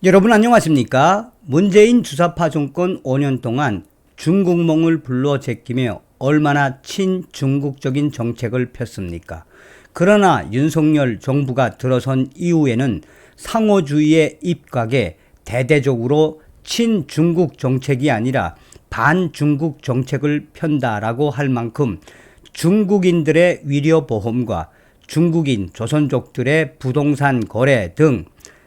여러분 안녕하십니까? 문재인 주사파 정권 5년 동안 중국몽을 불러 제끼며 얼마나 친중국적인 정책을 폈습니까? 그러나 윤석열 정부가 들어선 이후에는 상호주의의 입각에 대대적으로 친중국 정책이 아니라 반중국 정책을 편다라고 할 만큼 중국인들의 위려보험과 중국인 조선족들의 부동산 거래 등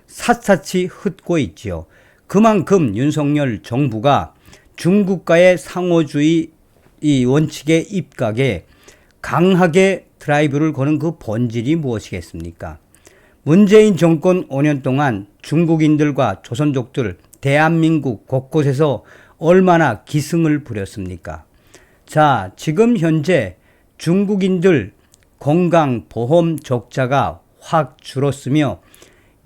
샅샅이 흩고 있지요. 그만큼 윤석열 정부가 중국과의 상호주의 이 원칙에 입각에 강하게 드라이브를 거는 그 본질이 무엇이겠습니까? 문재인 정권 5년 동안 중국인들과 조선족들, 대한민국 곳곳에서 얼마나 기승을 부렸습니까? 자, 지금 현재 중국인들 건강보험 적자가 확 줄었으며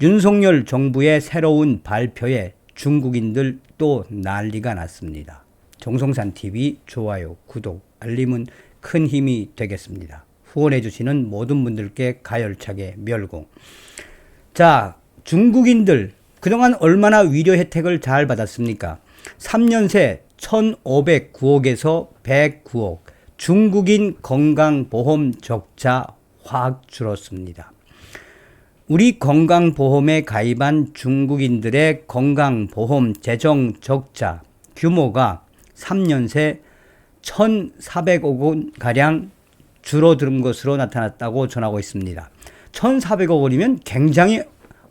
윤석열 정부의 새로운 발표에 중국인들 또 난리가 났습니다. 정성산TV 좋아요, 구독, 알림은 큰 힘이 되겠습니다. 후원해 주시는 모든 분들께 가열차게 멸공. 자, 중국인들 그동안 얼마나 위려 혜택을 잘 받았습니까? 3년 새 1,509억에서 109억 중국인 건강보험 적자 확 줄었습니다. 우리 건강보험에 가입한 중국인들의 건강보험 재정 적자 규모가 3년 새 1,400억 원가량 줄어든 것으로 나타났다고 전하고 있습니다. 1,400억 원이면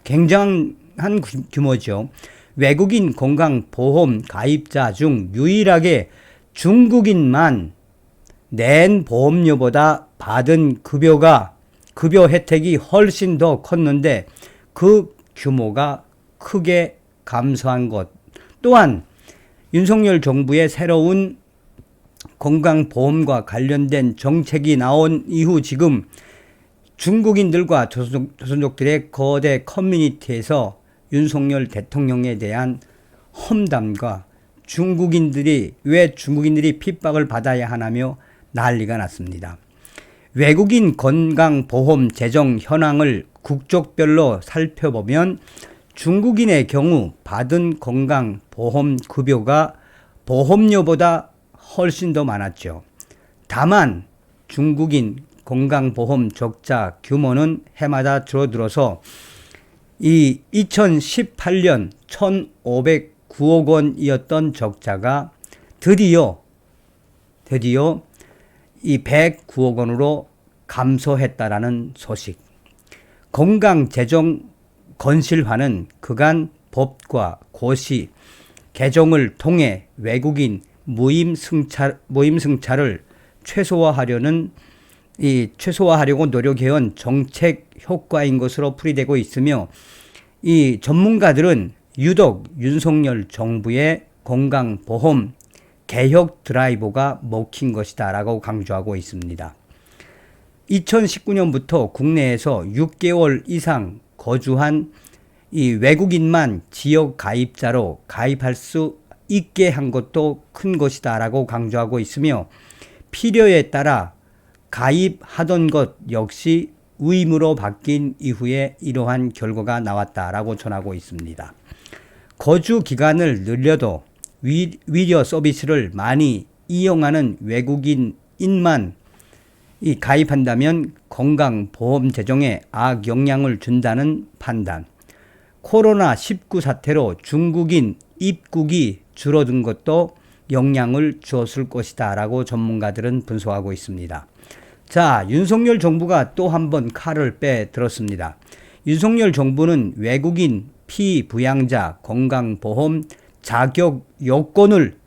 굉장한 규모죠. 외국인 건강보험 가입자 중 유일하게 중국인만 낸 보험료보다 받은 급여 혜택이 훨씬 더 컸는데 그 규모가 크게 감소한 것. 또한 윤석열 정부의 새로운 건강보험과 관련된 정책이 나온 이후 지금 중국인들과 조선족들의 거대 커뮤니티에서 윤석열 대통령에 대한 험담과 왜 중국인들이 핍박을 받아야 하나며 난리가 났습니다. 외국인 건강보험 재정 현황을 국적별로 살펴보면 중국인의 경우 받은 건강보험 급여가 보험료보다 훨씬 더 많았죠. 다만 중국인 건강보험 적자 규모는 해마다 줄어들어서 이 2018년 1,509억 원이었던 적자가 드디어 이 109억 원으로 감소했다라는 소식. 건강재정 건실화는 그간 법과 고시 개정을 통해 외국인 무임승차를 최소화하려고 노력해온 정책 효과인 것으로 풀이되고 있으며 이 전문가들은 유독 윤석열 정부의 건강보험 개혁 드라이버가 먹힌 것이다 라고 강조하고 있습니다. 2019년부터 국내에서 6개월 이상 거주한 이 외국인만 지역 가입자로 가입할 수 있게 한 것도 큰 것이다 라고 강조하고 있으며 필요에 따라 가입하던 것 역시 의무로 바뀐 이후에 이러한 결과가 나왔다라고 전하고 있습니다. 거주 기간을 늘려도 위려 서비스를 많이 이용하는 외국인만 가입한다면 건강보험 재정에 악영향을 준다는 판단. 코로나19 사태로 중국인 입국이 줄어든 것도 영향을 주었을 것이다 라고 전문가들은 분석하고 있습니다. 자, 윤석열 정부가 또 한 번 칼을 빼들었습니다. 윤석열 정부는 외국인 피부양자 건강보험 자격 요건을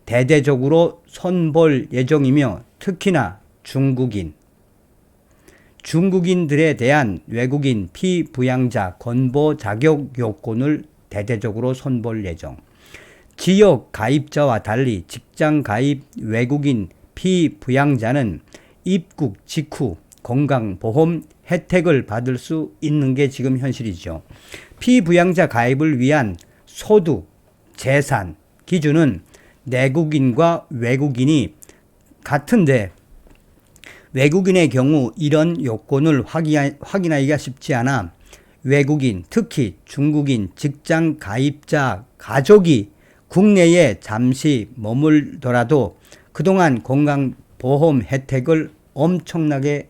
대대적으로 손볼 예정이며 특히나 중국인들에 대한 외국인 피부양자 건보 자격 요건을 대대적으로 손볼 예정. 지역 가입자와 달리 직장 가입 외국인 피부양자는 입국 직후 건강보험 혜택을 받을 수 있는 게 지금 현실이죠. 피부양자 가입을 위한 소득, 재산 기준은 내국인과 외국인이 같은데 외국인의 경우 이런 요건을 확인하기가 쉽지 않아 외국인, 특히 중국인 직장 가입자 가족이 국내에 잠시 머물더라도 그동안 건강보험 혜택을 엄청나게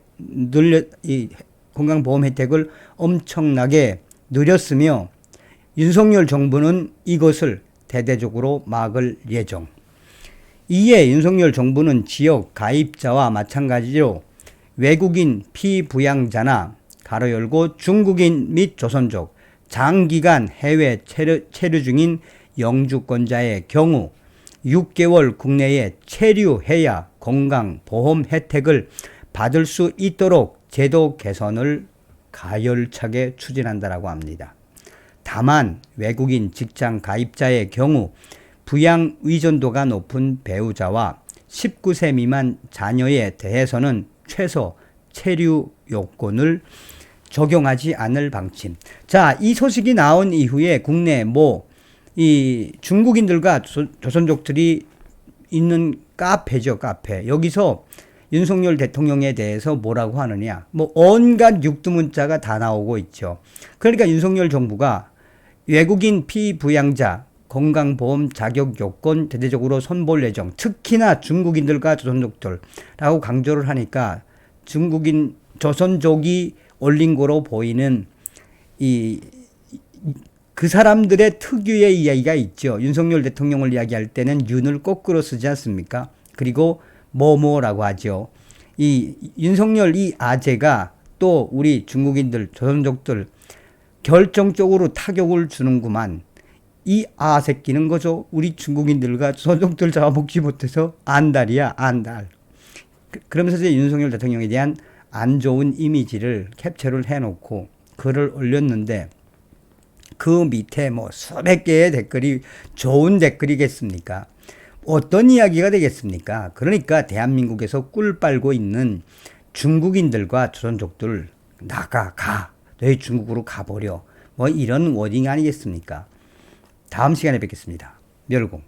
건강보험 혜택을 엄청나게 누렸으며 윤석열 정부는 이것을 대대적으로 막을 예정. 이에 윤석열 정부는 지역 가입자와 마찬가지로 외국인 피부양자나 가로 열고 중국인 및 조선족, 장기간 해외 체류 중인 영주권자의 경우 6개월 국내에 체류해야 건강보험 혜택을 받을 수 있도록 제도 개선을 가열차게 추진한다라고 합니다. 다만 외국인 직장 가입자의 경우 부양 의존도가 높은 배우자와 19세 미만 자녀에 대해서는 최소 체류 요건을 적용하지 않을 방침. 자, 이 소식이 나온 이후에 국내 이 중국인들과 조선족들이 있는 카페죠, 카페. 여기서 윤석열 대통령에 대해서 뭐라고 하느냐. 온갖 육두문자가 다 나오고 있죠. 그러니까 윤석열 정부가 외국인 피부양자 건강보험 자격 요건 대대적으로 손볼 예정. 특히나 중국인들과 조선족들라고 강조를 하니까 중국인 조선족이 올린 거로 보이는 그 사람들의 특유의 이야기가 있죠. 윤석열 대통령을 이야기할 때는 윤을 거꾸로 쓰지 않습니까? 그리고 뭐뭐라고 하죠. 이 윤석열 이 아재가 또 우리 중국인들, 조선족들 결정적으로 타격을 주는구만. 이 새끼는 거죠. 우리 중국인들과 조선족들 잡아먹지 못해서 안달이야, 안달. 그러면서 이제 윤석열 대통령에 대한 안 좋은 이미지를 캡처를 해놓고 글을 올렸는데 그 밑에 수백 개의 댓글이 좋은 댓글이겠습니까? 어떤 이야기가 되겠습니까? 그러니까 대한민국에서 꿀 빨고 있는 중국인들과 조선족들 가. 너희 중국으로 가버려. 이런 워딩 아니겠습니까? 다음 시간에 뵙겠습니다. 멸공.